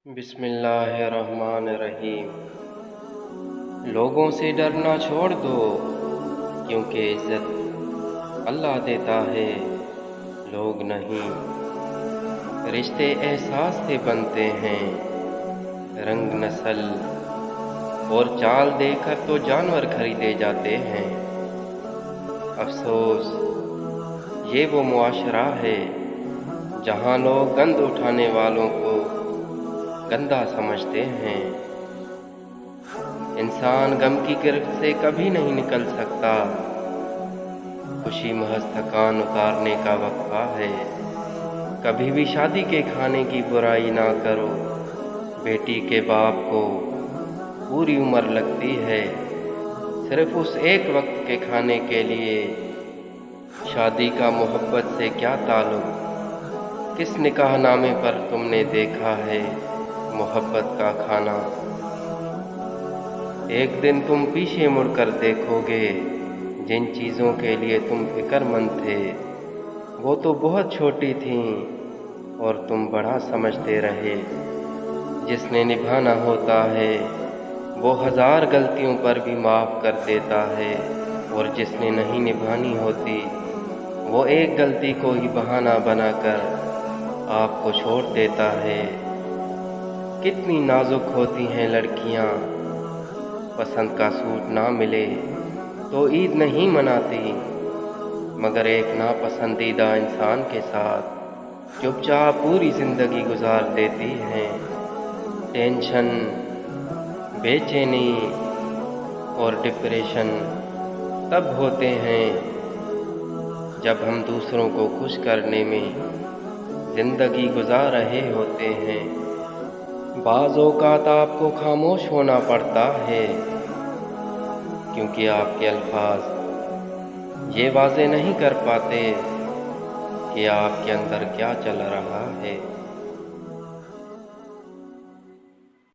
बिस्मिल्लाहिर्रहमानिर्रहीम। लोगों से डरना छोड़ दो, क्योंकि इज़्ज़त अल्लाह देता है, लोग नहीं। रिश्ते एहसास से बनते हैं, रंग नस्ल और चाल देखकर तो जानवर खरीदे जाते हैं। अफसोस, ये वो मुआशरा है जहाँ लोग गंद उठाने वालों को गंदा समझते हैं। इंसान गम की गिरफ्त से कभी नहीं निकल सकता, खुशी महज थकान उतारने का वक्फा है। कभी भी शादी के खाने की बुराई ना करो, बेटी के बाप को पूरी उम्र लगती है सिर्फ उस एक वक्त के खाने के लिए। शादी का मोहब्बत से क्या ताल्लुक, किस निकाह नामे पर तुमने देखा है मोहब्बत का खाना। एक दिन तुम पीछे मुड़कर देखोगे, जिन चीज़ों के लिए तुम फिक्रमंद थे वो तो बहुत छोटी थीं और तुम बड़ा समझते रहे। जिसने निभाना होता है वो हज़ार गलतियों पर भी माफ़ कर देता है, और जिसने नहीं निभानी होती वो एक गलती को ही बहाना बनाकर आपको छोड़ देता है। कितनी नाजुक होती हैं लड़कियां, पसंद का सूट ना मिले तो ईद नहीं मनाती, मगर एक नापसंदीदा इंसान के साथ चुपचाप पूरी ज़िंदगी गुजार देती हैं। टेंशन, बेचैनी और डिप्रेशन तब होते हैं जब हम दूसरों को खुश करने में ज़िंदगी गुजार रहे होते हैं। बाज़ औक़ात आपको खामोश होना पड़ता है, क्योंकि आपके अल्फाज ये वाज़े नहीं कर पाते कि आपके अंदर क्या चल रहा है।